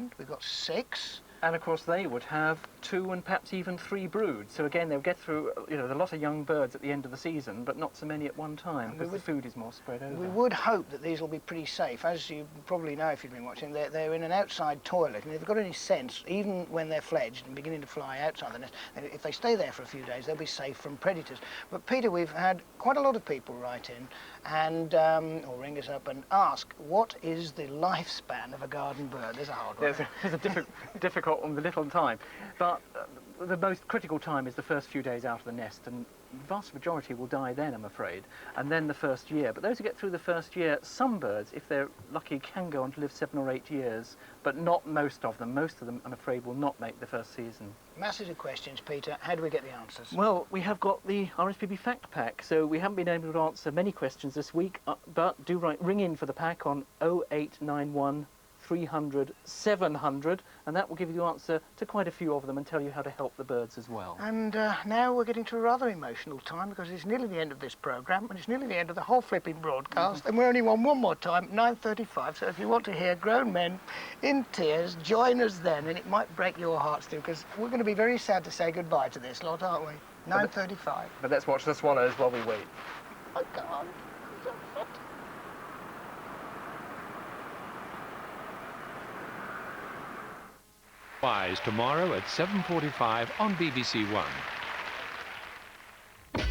second, we've got 6. And of course they would have 2 and perhaps even 3 broods. So again, they'll get through, you know, a lot of young birds at the end of the season, but not so many at one time, because the food is more spread over. We would hope that these will be pretty safe. As you probably know if you've been watching, they're in an outside toilet, and if they've got any sense, even when they're fledged and beginning to fly outside the nest, if they stay there for a few days, they'll be safe from predators. But Peter, we've had quite a lot of people write in and or ring us up and ask, what is the lifespan of a garden bird? There's a hard one. There's a difficult on the little time, but the most critical time is the first few days out of the nest, and the vast majority will die then, I'm afraid, and then the first year. But those who get through the first year, some birds, if they're lucky, can go on to live 7 or 8 years, but not most of them. Most of them, I'm afraid, will not make the first season. Masses of questions, Peter. How do we get the answers? Well, we have got the RSPB Fact Pack, so we haven't been able to answer many questions this week, but do ring in for the pack on 0891 300 700, and that will give you the answer to quite a few of them and tell you how to help the birds as well. And now we're getting to a rather emotional time, because it's nearly the end of this programme, and it's nearly the end of the whole flipping broadcast, and we're only on one more time, 9:35, so if you want to hear grown men in tears, join us then, and it might break your hearts too, because we're going to be very sad to say goodbye to this lot, aren't we? 9:35. But let's watch the swallows while we wait. I can't. Wise tomorrow at 7:45 on BBC One. Oh,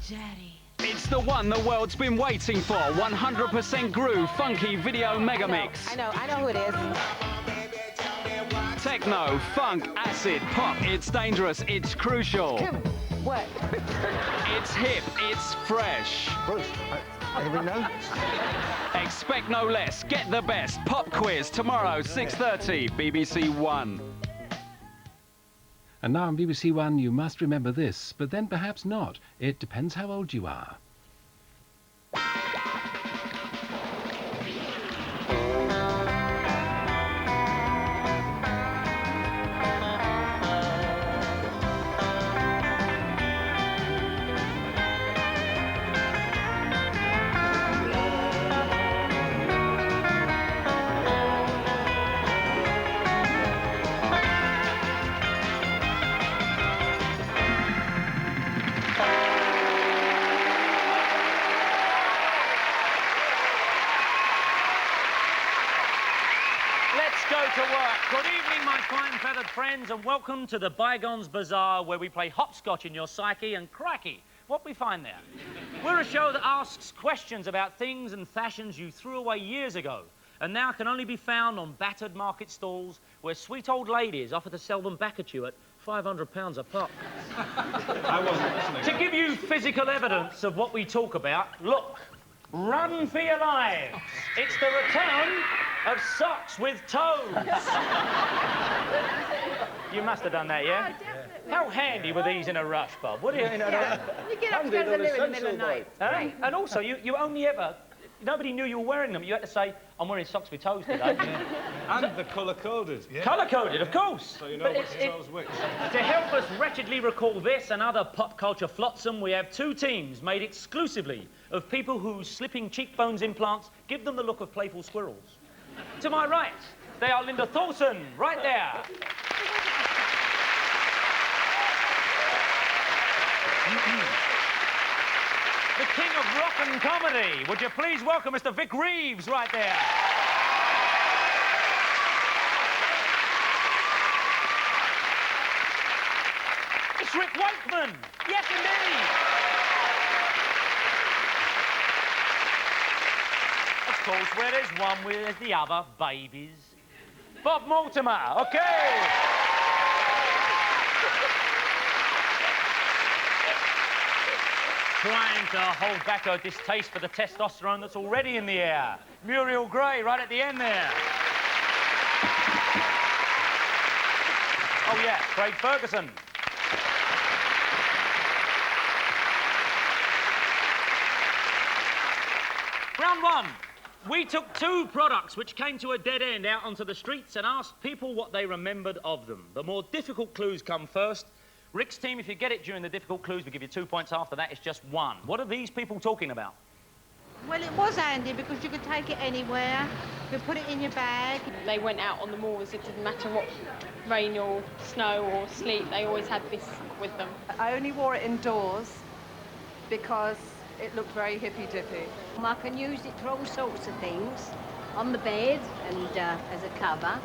Daddy. It's the one the world's been waiting for. 100% groove, funky video mega mix. I know who it is. Techno, funk, acid, pop. It's dangerous. It's crucial. Kim, what? It's hip. It's fresh. Bruce, anybody know? Expect no less. Get the best. Pop quiz tomorrow, 6:30, BBC One. And now on BBC One, you must remember this, but then perhaps not. It depends how old you are. Good evening, my fine feathered friends, and welcome to the Bygones Bazaar, where we play hopscotch in your psyche, and cracky, what we find there. We're a show that asks questions about things and fashions you threw away years ago, and now can only be found on battered market stalls where sweet old ladies offer to sell them back at you at £500 a pop. I wasn't listening. To give you physical evidence of what we talk about, look, run for your lives. It's the return of socks with toes. You must have done that, yeah? Oh, definitely. How handy were these in a rush, Bob? What do you know? You get upstairs and live in the middle of the night. Right. And also, you only ever... Nobody knew you were wearing them. You had to say, I'm wearing socks with toes today. And the colour-coded. Yeah. Colour-coded, of course. So you know which toes which. To help us wretchedly recall this and other pop culture flotsam, we have 2 teams made exclusively of people whose slipping cheekbones implants give them the look of playful squirrels. To my right, they are Linda Thorson, right there. The king of rock and comedy. Would you please welcome Mr. Rick Reeves, right there. It's Rick Wakeman. Yes, indeed. Of course, where there's one, there's the other, babies. Bob Mortimer, OK. Trying to hold back her distaste for the testosterone that's already in the air. Muriel Grey, right at the end there. Oh, yeah, Craig Ferguson. Round 1. We took 2 products which came to a dead end out onto the streets and asked people what they remembered of them. The more difficult clues come first. Rick's team, if you get it during the difficult clues, we give you 2 points. After that, it's just 1. What are these people talking about? Well, it was handy because you could take it anywhere. You could put it in your bag. They went out on the moors. It didn't matter what rain or snow or sleet. They always had this with them. I only wore it indoors because it looked very hippy-dippy. I can use it for all sorts of things, on the bed and as a cover.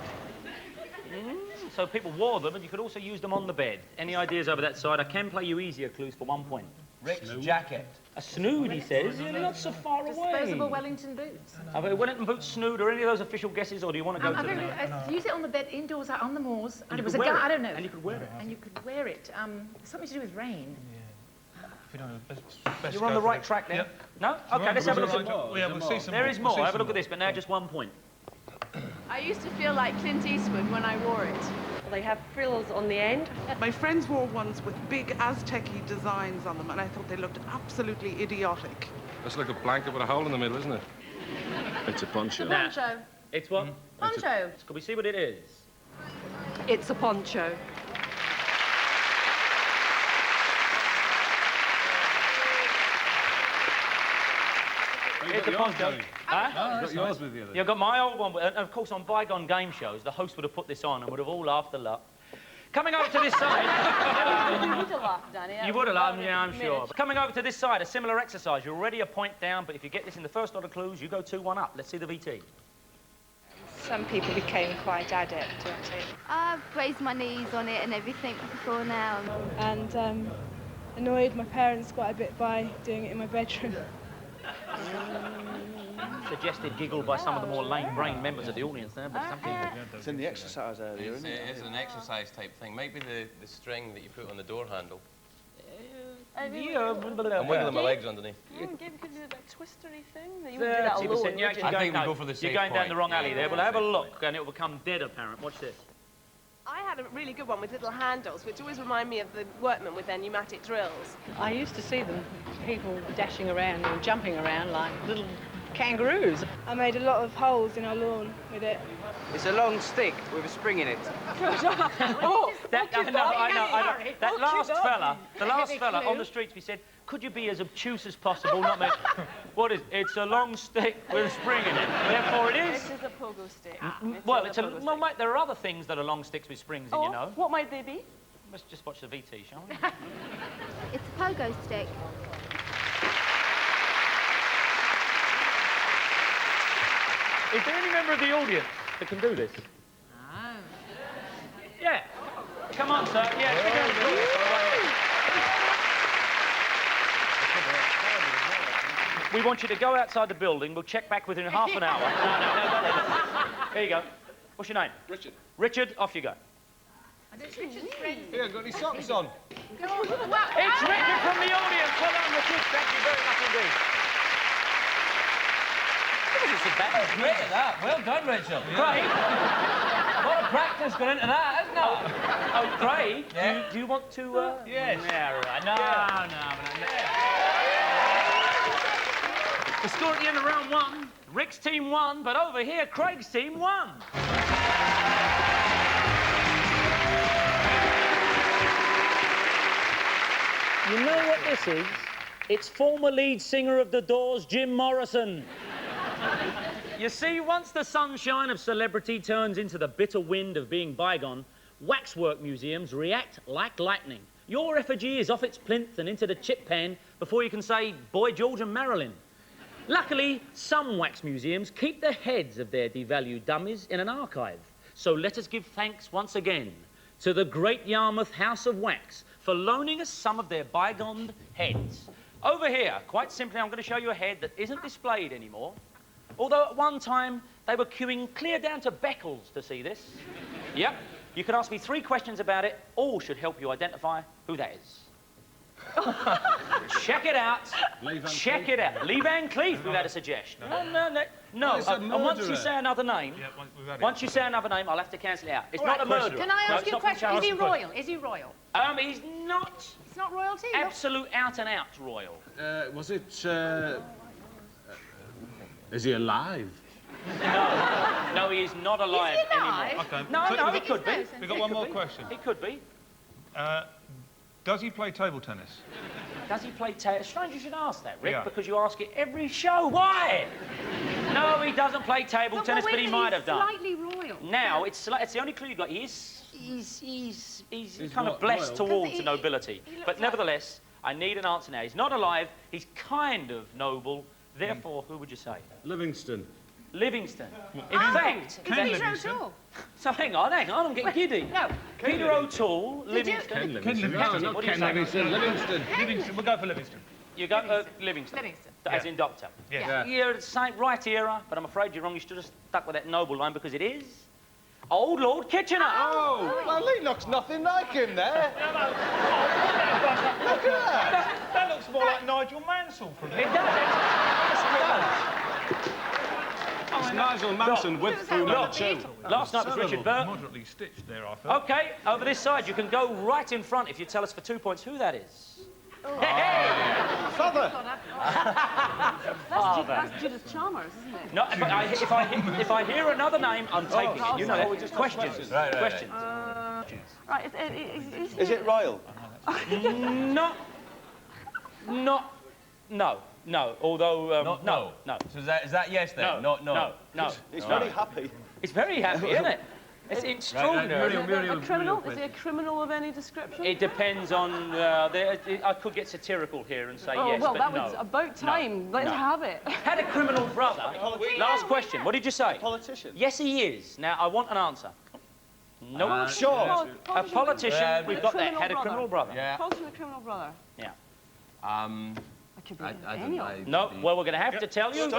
So people wore them, and you could also use them on the bed. Any ideas over that side? I can play you easier clues for 1 point. Rick's jacket. A snood, he says. You're not so far away. Disposable Wellington boots. Are they Wellington boots, snood, or any of those official guesses, or do you want to go to them? Use it on the bed indoors, out on the moors, and it was could a wear gun. it, I don't know. and you could wear it. And you could wear it. Something to do with rain. You're on the right track then. Yep. No? Okay, let's have a look at more. Yeah, we'll see some There more. is more. We'll see Have a some look at more. this, but now just 1 point. I used to feel like Clint Eastwood when I wore it. They have frills on the end. My friends wore ones with big Aztec-y designs on them, and I thought they looked absolutely idiotic. That's like a blanket with a hole in the middle, isn't it? It's a poncho. Poncho. It's what? Poncho. Can we see what it is? It's a poncho. It's a poncho. Huh? You've got yours with you then. You've got my old one. And of course, on bygone game shows, the host would have put this on and would have all laughed a lot. Coming over to this side... You would have laughed, Danny. You would have laughed, yeah, I'm sure. But coming over to this side, a similar exercise. You're already a point down, but if you get this in the first lot of clues, you go 2-1 up. Let's see the VT. Some people became quite adept at it. I've raised my knees on it and everything before now. And annoyed my parents quite a bit by doing it in my bedroom. Suggested giggle by some of the more lame-brained members of the audience there, but something... It's in the exercise area, isn't it? It is an exercise type thing. Maybe the string that you put on the door handle. I'm wiggling my legs underneath. You could do that twistery thing. You would do that alone. 30%. You're actually I going, think we go for the safe you're going down point. the wrong alley there. Well, have a look, and it will become dead apparent. Watch this. I had a really good one with little handles, which always remind me of the workmen with their pneumatic drills. I used to see them, people dashing around and jumping around like little kangaroos. I made a lot of holes in our lawn with it. It's a long stick with a spring in it. Oh, I know. That last fella on the streets, we said, could you be as obtuse as possible? Not make... What is it? It's a long stick with a spring in it. Therefore it is... This is a pogo stick. Well, well, mate, there are other things that are long sticks with springs in, you know. What might they be? Let's just watch the VT, shall we? It's a pogo stick. Is there any member of the audience that can do this? No. Yeah. Come on, sir. Yeah, stick it out. We want you to go outside the building. We'll check back within half an hour. No. There you go. What's your name? Richard. Richard, off you go. Here, got any socks on? It's Richard from the audience. Well done, Richard. Thank you very much indeed. That's great at that. Well done, Rachel. Craig? A lot of practice got into that, isn't it? Oh, Craig, Yeah. do you want to... Yes. Yeah, right. No. The score at the end of round 1, Rick's team won, but over here, Craig's team won. You know what this is? It's former lead singer of The Doors, Jim Morrison. You see, once the sunshine of celebrity turns into the bitter wind of being bygone, waxwork museums react like lightning. Your effigy is off its plinth and into the chip pan before you can say, Boy George and Marilyn. Luckily, some wax museums keep the heads of their devalued dummies in an archive. So let us give thanks once again to the Great Yarmouth House of Wax for loaning us some of their bygone heads. Over here, quite simply, I'm going to show you a head that isn't displayed anymore. Although at one time, they were queuing clear down to Beccles to see this. Yep. You can ask me 3 questions about it. All should help you identify who that is. Check it out. Check it out. Lee Van Cleef, we've had a suggestion. No. And once you say another name, once you say another name, I'll have to cancel it out. It's not a murderer. Can I ask you a question? Is he royal? Is he royal? He's not. It's not royalty? Absolute out-and-out royal. Was it, is he alive? No, he is not alive anymore. Okay. No, he could be. We've got one more question. He could be. Does he play table tennis? Does he play table? Strange you should ask that, Rick, Yeah. because you ask it every show. Why? No, he doesn't play table tennis, but he might have done. Slightly royal. Now, it's the only clue you've got. He's kind of blessed towards nobility. But nevertheless, I need an answer now. He's not alive. He's kind of noble. Therefore, who would you say? Livingston. Livingston. In fact... Peter O'Toole. So hang on, I'm getting giddy. No. Peter O'Toole, Livingston. Livingston. No, not Ken Livingston. Livingston. Livingston. We'll go for Livingston. You go Livingston. Livingston. As in doctor. Yeah. You're the same right era, but I'm afraid you're wrong. You should have stuck with that noble line because it is Old Lord Kitchener. Oh, well, he looks nothing like him there. Look at that. That looks more like Nigel Mansell from here. It does. It's Nigel Manson with Fu Manchu. Last night was Richard Burke. Moderately stitched there, I thought. OK, over this side, you can go right in front if you tell us for 2 points who that is. Oh. Father. That's Judith Chalmers, isn't it? No, but if I hear another name, I'm taking it. You know that. Questions. Right. Questions. Right, Is it royal? No. Although no. So is that yes then? No. He's very happy. It's very happy, isn't it? It's extraordinary. A criminal? Is he a criminal of any description? It depends on. I could get satirical here and say yes, well, but that no. was about time. Let's have it. Had a criminal brother. Last question. What did you say? Politician. Yes, he is. Now I want an answer. No, sure. A politician. We've got that. criminal Had a criminal brother. Yeah. Politician with a criminal brother. Yeah. It could be any of them. No. Well, we're going to have to tell you. No,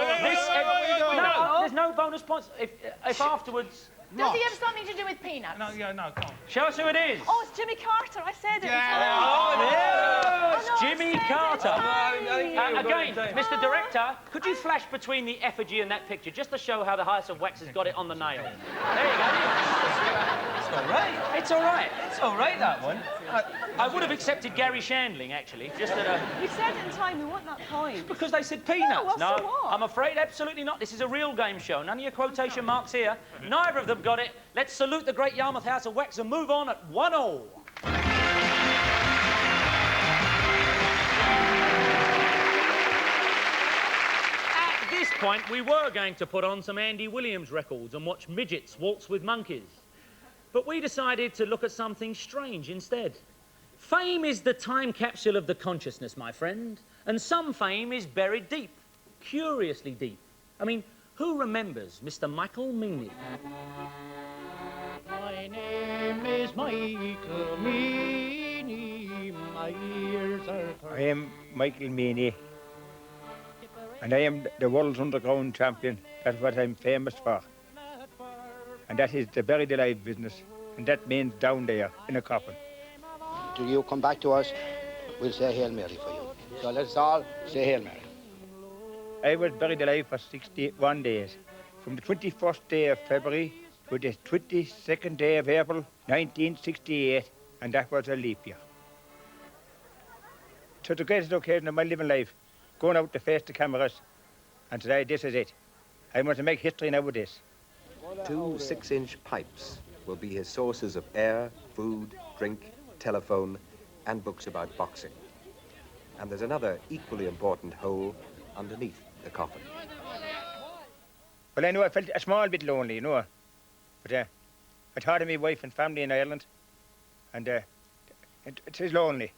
there's no bonus points. If afterwards. Does he have something to do with peanuts? No, come on. Show us who it is. Oh, it's Jimmy Carter. I said it. It's Jimmy Carter. Again, Mr. Director, could you flash between the effigy and that picture just to show how the House of Wax has got it on the nail? There you go. It's all right. It's all right. It's all right, that one. I would have accepted Gary Shandling, actually, just at a... You said it in time. We want that point. Because they said peanuts. No, so what? I'm afraid absolutely not. This is a real game show. None of your quotation marks here. Neither of them got it. Let's salute the great Yarmouth House of Wax and move on at 1-1. At this point, we were going to put on some Andy Williams records and watch midgets waltz with monkeys. But we decided to look at something strange instead. Fame is the time capsule of the consciousness, my friend, and some fame is buried deep, curiously deep. I mean, who remembers Mr. Michael Meaney? My name is Michael Meaney, my ears are... I am Michael Meaney, and I am the world's underground champion. That's what I'm famous for. And that is the buried alive business, and that means down there in a coffin. Till you come back to us, we'll say Hail Mary for you. So let's all say Hail Mary. I was buried alive for 61 days, from the 21st day of February to the 22nd day of April, 1968, and that was a leap year. So the greatest occasion of my living life, going out to face the cameras, and today this is it. I want to make history now with this. 2 6-inch pipes will be his sources of air, food, drink, telephone, and books about boxing. And there's another equally important hole underneath the coffin. Well, I know I felt a small bit lonely, you know. But I thought of my wife and family in Ireland, and it is lonely.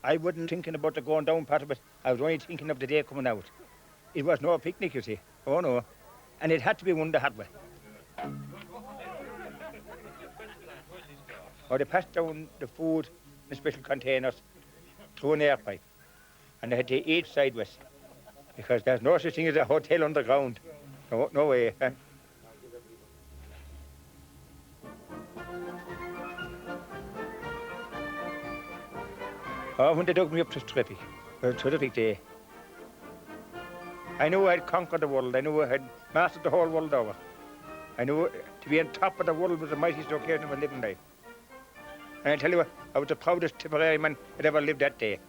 I wasn't thinking about the going down part of it. I was only thinking of the day coming out. It was no picnic, you see. Oh, no. And it had to be one the hard way. Or they passed down the food in special containers through an air pipe. And they had to eat sideways, because there's no such thing as a hotel underground. No way. Oh, when they dug me up, it was terrific. It was a terrific day. I knew I'd conquered the world. I knew I had mastered the whole world over. I knew to be on top of the world was the mightiest occasion of my living life. And I tell you what, I was the proudest Tipperary man that ever lived that day.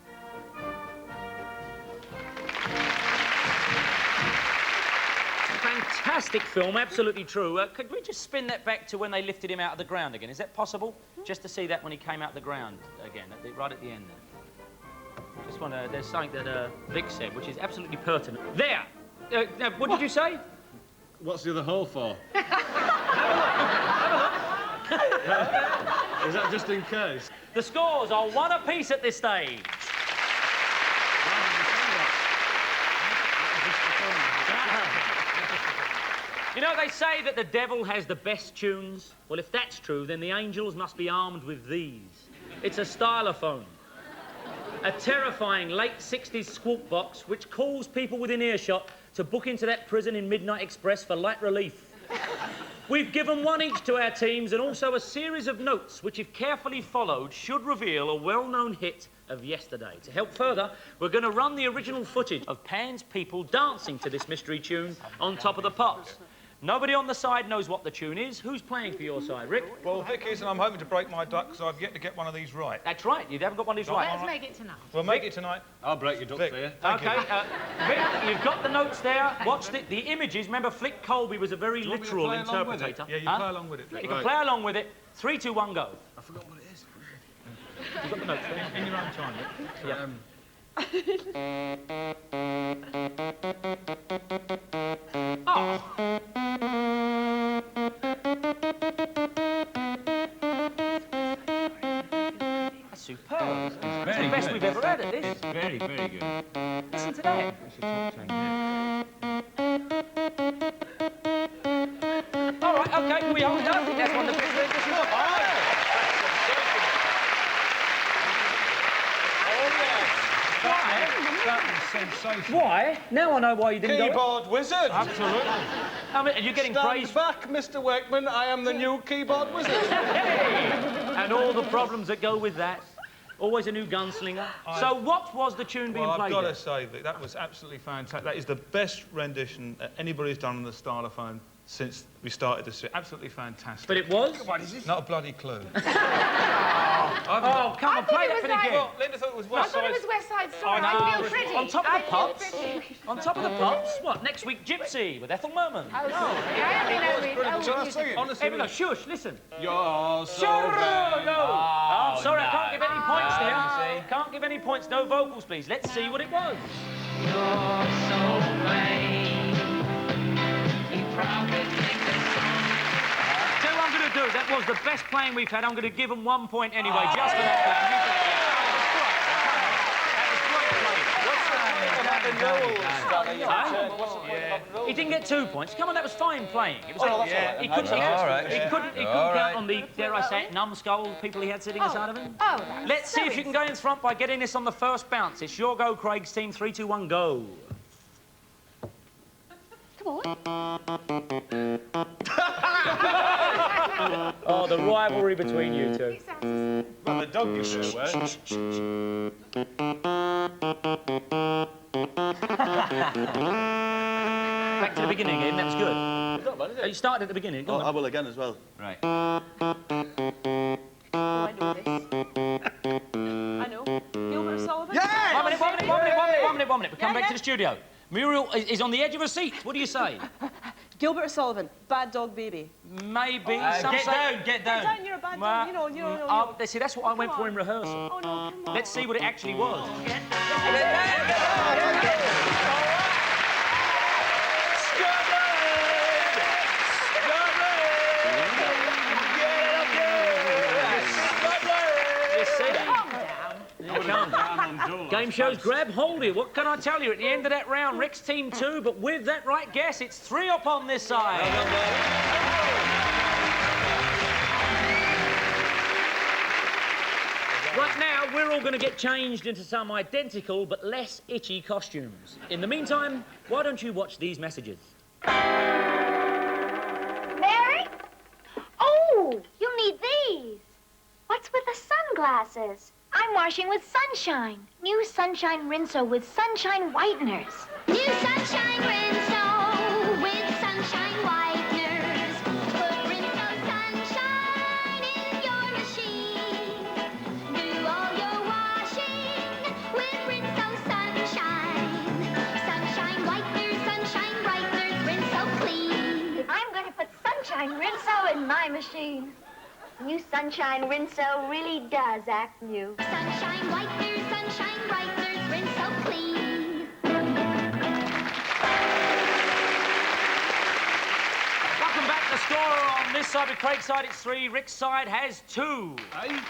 Fantastic film, absolutely true. Could we just spin that back to when they lifted him out of the ground again? Is that possible? Just to see that when he came out of the ground again, right at the end there. Just want to... There's something that Vic said, which is absolutely pertinent. There! Now, what did you say? What's the other hole for? Is that just in case? The scores are 1 apiece at this stage. You know, they say that the devil has the best tunes. Well, if that's true, then the angels must be armed with these. It's a stylophone. A terrifying late 60s squawk box which calls people within earshot to book into that prison in Midnight Express for light relief. We've given 1 each to our teams and also a series of notes which, if carefully followed, should reveal a well-known hit of yesterday. To help further, we're going to run the original footage of Pan's people dancing to this mystery tune on Top of the Pops. Nobody on the side knows what the tune is. Who's playing for your side, Rick? Well, Vic is, and I'm hoping to break my duck because I've yet to get one of these right. That's right. You haven't got one of these right. Let's make it tonight. We'll make it tonight. I'll break your duck Vic, for you. OK, Vic, you've got the notes there. Watch the images. Remember, Flick Colby was a very literal interpretator. Yeah, you play along with it, Vic. You can play along with it. 3, 2, 1, go. I forgot what it is. You've got the notes there. In your own time, Vic. Yeah. Oh. That's superb. It's the best we've ever had at this. It's very, very good. Listen to that. It's a top 10 hit. All right, OK, can we hold it? I think that's one of the best renditions of Sensational. Why? Now I know why you didn't go. Keyboard wizard. Absolutely. I mean, are you getting praise? Back, Mr. Wakeman. I am the new keyboard wizard. Hey! And all the problems that go with that. Always a new gunslinger. So what was the tune being played? I've got to say that that was absolutely fantastic. That is the best rendition that anybody's done on the stylophone since we started this. Absolutely fantastic. But it was? What is it? Not a bloody clue. Oh, come on, play that for the game. Well, Linda thought it was West Side. I thought it was West Side Story. I I feel pretty. On top of the I feel pops. pretty. On top of the pops. What, next week, Gypsy with Ethel Merman. Oh, sorry. I only know it. Shall I sing it? Honestly, no, shush, listen. You're so No. vain. Oh, I'm sorry, I can't give any points No, there. you see. Can't give any points. No vocals, please. Let's see what it was. You're so vain. You probably think Tell you what I'm going to do. That was the best playing we've had. I'm going to give them 1 point anyway, just for that playing. He didn't get 2 points. Come on, that was fine playing. It was he couldn't count on the, dare I say it, numbskull people he had sitting inside of him. Oh, Let's see if you can go in front by getting this on the first bounce. It's your go, Craig's team. 3, 2, 1, go. Come on. Oh, the rivalry between you two. Well, the dog you should wear. Back to the beginning again, that's good. You started at the beginning. Go on. I will again as well. Right. Oh, I know this. I know. Gilbert Sullivan? Yeah! One minute. We come back to the studio. Muriel is on the edge of a seat. What do you say? Gilbert Sullivan, Bad Dog Baby. Maybe. Get down. Get down, you're a bad dog. You know. See, that's what I went for in rehearsal. Oh, no, come on. Let's see what it actually was. Game shows grab hold of you. What can I tell you? At the end of that round, Rick's team 2, but with that right guess, it's 3 up on this side. Right now, we're all going to get changed into some identical but less itchy costumes. In the meantime, why don't you watch these messages? Mary? Oh, you need these. What's with the sunglasses? I'm washing with Sunshine. New Sunshine Rinso with Sunshine Whiteners. New Sunshine Rinso with Sunshine Whiteners. Put Rinso Sunshine in your machine. Do all your washing with Rinso Sunshine. Sunshine Whiteners, Sunshine Brighteners, Rinso Clean. I'm going to put Sunshine Rinso in my machine. New Sunshine Rinso really does act new. Sunshine Whiteners, Sunshine Brighteners, on this side. With Craig's side, it's 3. Rick's side has 2. Aye.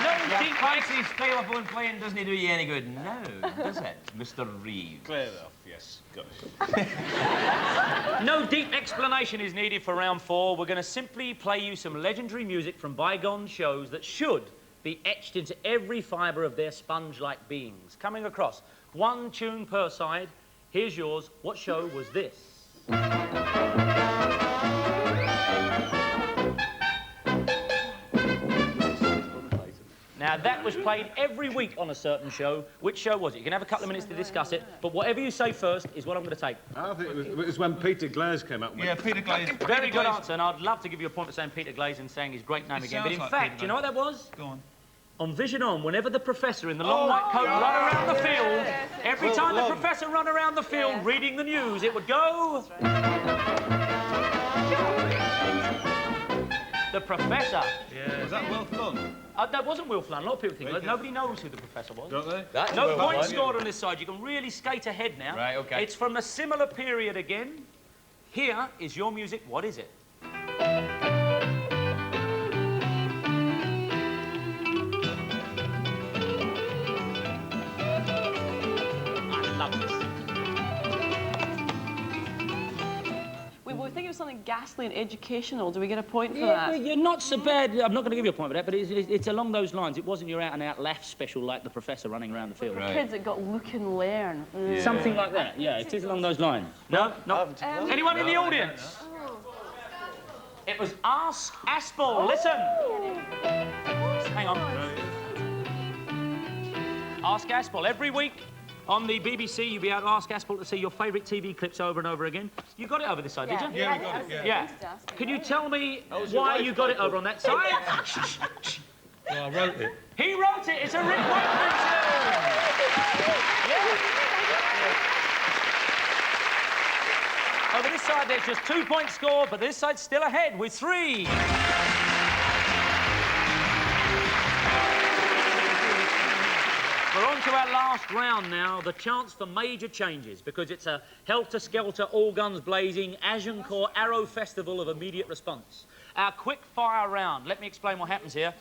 No deep Clancy's telephone playing doesn't do you any good now, does it, Mr. Reeves? Clear enough, yes. Got it. No deep explanation is needed for round 4. We're going to simply play you some legendary music from bygone shows that should be etched into every fibre of their sponge-like beings. Coming across 1 tune per side. Here's yours. What show was this? Now, that was played every week on a certain show. Which show was it? You can have a couple of minutes to discuss it, but whatever you say first is what I'm going to take. I think it was when Peter Glaze came up with Yeah, Peter Glaze. Very good answer, and I'd love to give you a point for saying Peter Glaze and saying his great name again. But in fact, do you know what that was? Go on. On Vision On, whenever the professor in the long white coat run around the field, every time the professor run around the field reading the news, it would go... The professor. Yeah, was that Will Flunn? That wasn't Will Flunn. A lot of people think that. Nobody knows who the professor was. Don't they? That's no Will points Flunn. scored on this side. You can really skate ahead now. Right, OK. It's from a similar period again. Here is your music. What is it? I love this. We think it was something ghastly and educational. Do we get a point for Yeah, that? you're not so bad. I'm not going to give you a point for that, but it's along those lines. It wasn't your out-and-out laugh special like the professor running around the field. The kids that got look and learn. Yeah. Something like that. Yeah, it is along those lines. No? No? Anyone in the audience? It was Ask Aspel. Listen. Hang on. Ask Aspel. Every week on the BBC, you'll be able to ask Aspel to see your favourite TV clips over and over again. You got it over this side, did you? Yeah, we got it, yeah. Can you tell me why you got it over on that side? Well, I wrote it. He wrote it. It's a Rick Wakeman tune. Over this side, there's just 2 points scored, but this side's still ahead with 3. We're on to our last round now, the chance for major changes, because it's a helter-skelter, all-guns blazing, Agincourt Arrow Festival of immediate response. Our quick-fire round. Let me explain what happens here.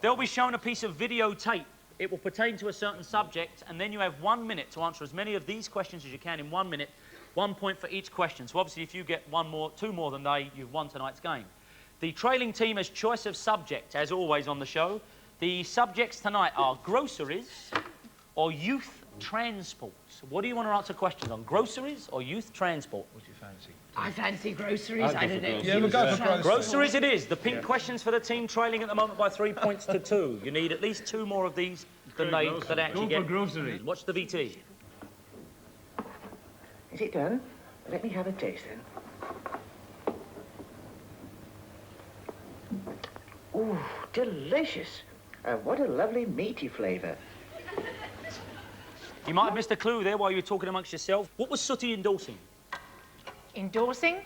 They'll be shown a piece of videotape. It will pertain to a certain subject, and then you have 1 minute to answer as many of these questions as you can in 1 minute. 1 point for each question. So obviously, if you get 2 more than they, you've won tonight's game. The trailing team has choice of subject, as always on the show. The subjects tonight are groceries or youth transport. What do you want to answer questions on? Groceries or youth transport? What do you fancy? I fancy groceries. I don't know. Yeah, we'll go for groceries. Groceries it is. The pink questions for the team trailing at the moment by 3 points to 2. You need at least 2 more of these than they actually get. Go for groceries. Watch the VT. Is it done? Let me have a taste then. Ooh, delicious. What a lovely meaty flavour. You might have missed a clue there while you were talking amongst yourself. What was Sooty endorsing? Endorsing?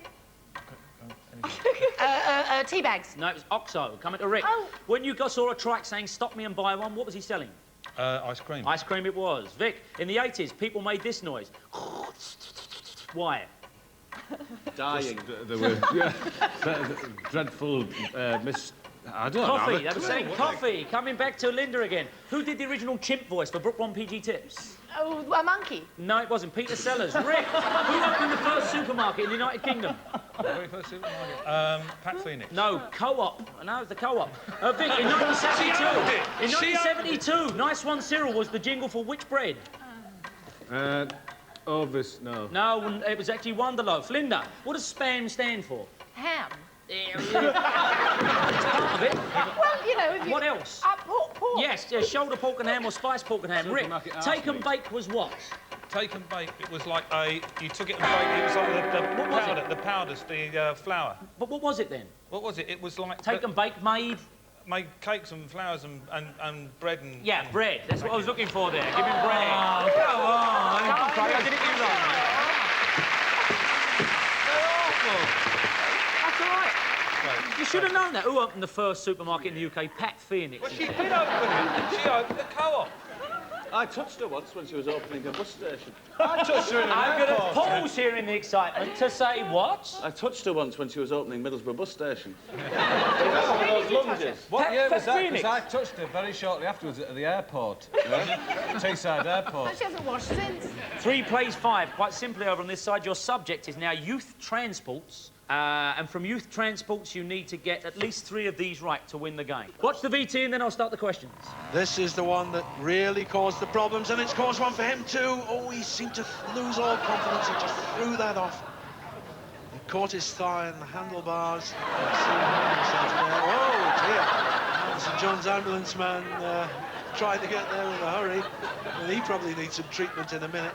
Tea bags. No, it was Oxo. Coming to Rick. Oh. When you saw a trike saying, "Stop me and buy one," what was he selling? Ice cream. Ice cream it was. Vic, in the 80s, people made this noise. Why? Dying. There were dreadful I don't know. Coffee. They were selling coffee. Coming back to Linda again. Who did the original chimp voice for Brook 1 PG Tips? Oh, a monkey. No, it wasn't. Peter Sellers. Rick, who opened the first supermarket in the United Kingdom? The very first supermarket. Pat Phoenix. No, Co-op. No, it's the Co-op. Vic, in 1972, Nice One Cyril was the jingle for which bread? Ovis, no. No, it was actually Wonderloaf. Linda, what does SPAM stand for? Ham. It's part of it. Well, you know... If you... What else? Pork. Yes, shoulder pork and ham or spiced pork and ham. Rick, take and bake was what? Take and bake, it was like you took it and baked it, was like the powders, the flour. But what was it then? What was it? It was like... Take and bake made cakes and flours and bread and... Yeah, bread. That's what I was looking for there. Give him bread. Oh, come on. Come on, Craig, I did it you right. They're awful. That's all right. You should have known that. Who opened the first supermarket in the UK? Pat Phoenix. Well, she did open it. She opened the Co-op. I touched her once when she was opening a bus station. I touched her in an I'm going to pause here in the excitement to say what? I touched her once when she was opening Middlesbrough bus station. One of those lunges. What year was that? Phoenix. Because I touched her very shortly afterwards at the airport. Teesside Airport. And she hasn't washed since. 3 plays 5. Quite simply over on this side, your subject is now youth transports. And from youth transports, you need to get at least 3 of these right to win the game. Watch the VT and then I'll start the questions. This is the one that really caused the problems, and it's caused one for him too. Oh, he seemed to lose all confidence. He just threw that off. He caught his thigh in the handlebars. Oh, dear. St John's ambulance man tried to get there in a hurry, and he probably needs some treatment in a minute.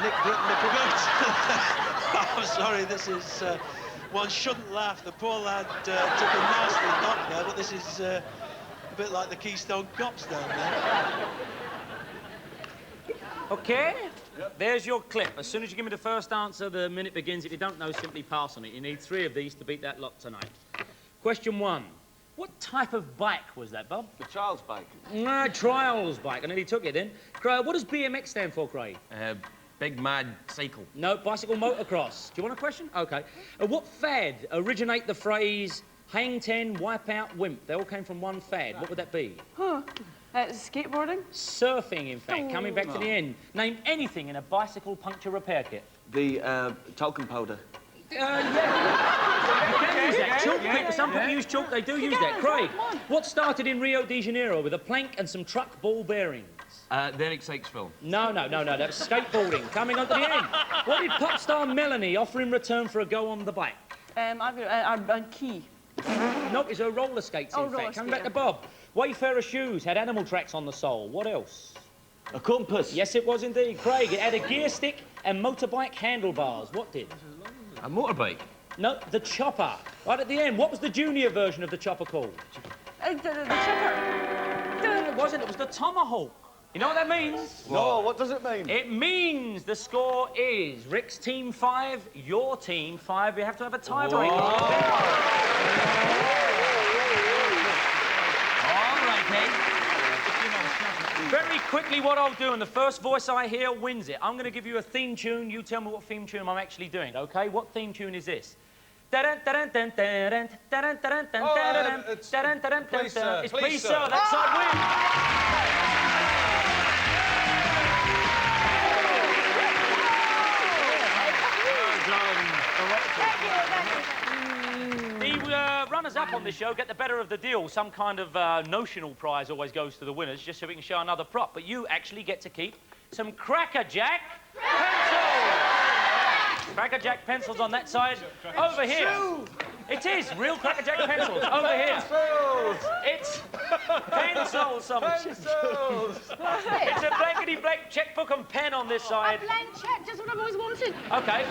Nick Britton, the I'm sorry, this is... one shouldn't laugh. The poor lad took a nasty knock there, but this is a bit like the Keystone Cops down there. OK, there's your clip. As soon as you give me the first answer, the minute begins. If you don't know, simply pass on it. You need 3 of these to beat that lot tonight. Question 1. What type of bike was that, Bob? The child's bike. No, trials bike. I nearly took it then. What does BMX stand for, Craig? Big mad cycle. No, bicycle motocross. Do you want a question? OK. What fad originate the phrase hang 10, wipe out, wimp? They all came from one fad. What would that be? Huh. Skateboarding? Surfing, in fact. Coming back to the end. Name anything in a bicycle puncture repair kit. The talcum powder. Yeah. You can use that. Chalk people, some people use chalk, they do use that. Craig, what started in Rio de Janeiro with a plank and some truck ball bearings? The Eric Sykes film. No, that was skateboarding. Coming on to the end. What did pop star Melanie offer in return for a go on the bike? I've got a key. No, it's her roller skates, in fact. Coming back to Bob. Wayfarer shoes had animal tracks on the sole. What else? A compass. Yes, it was indeed. Craig, it had a gear stick and motorbike handlebars. What did? A motorbike? No, the chopper. Right at the end, what was the junior version of the chopper called? The chopper. No, it wasn't. It was the tomahawk. You know what that means? No, what does it mean? It means the score is Rick's team 5, your team 5. We have to have a tiebreaker. All right, Kate. Very quickly, what I'll do, and the first voice I hear wins it. I'm going to give you a theme tune. You tell me what theme tune I'm actually doing, OK? What theme tune is this? It's Please Sir. That side wins. The runners-up on this show get the better of the deal. Some kind of notional prize always goes to the winners, just so we can show another prop. But you actually get to keep some Cracker Jack pencils. Cracker Jack pencils on that side. Over here. It is real Cracker Jack pencils. Over here. It's pencils. It's a blankety-blank checkbook and pen on this side. A blank check, just what I've always wanted. OK.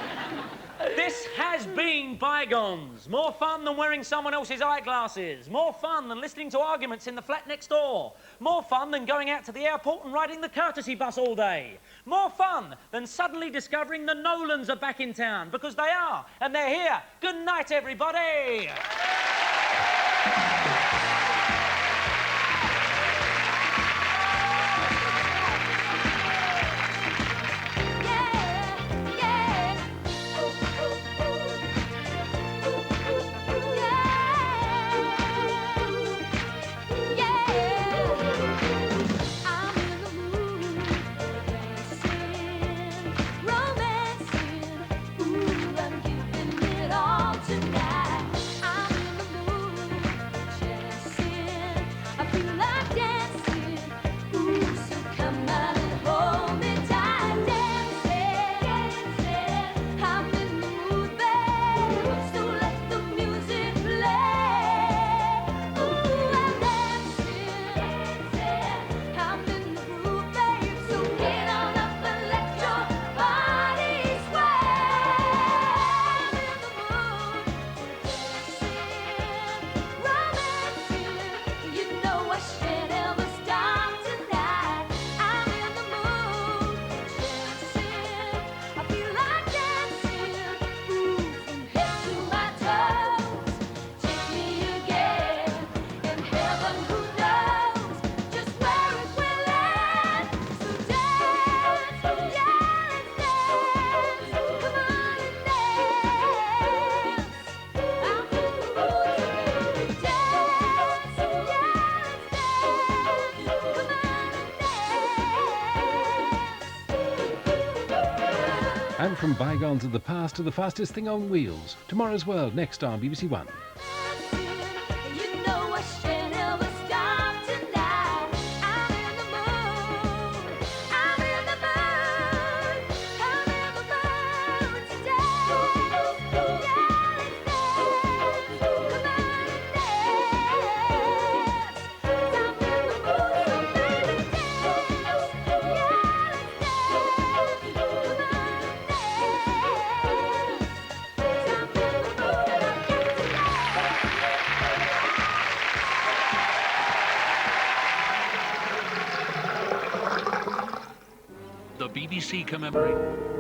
This has been Bygones. More fun than wearing someone else's eyeglasses. More fun than listening to arguments in the flat next door. More fun than going out to the airport and riding the courtesy bus all day. More fun than suddenly discovering the Nolans are back in town, because they are, and they're here. Good night, everybody. Tonight, I'm in the mood. And from bygones of the past to the fastest thing on wheels. Tomorrow's World, next on BBC One. The BBC commemorates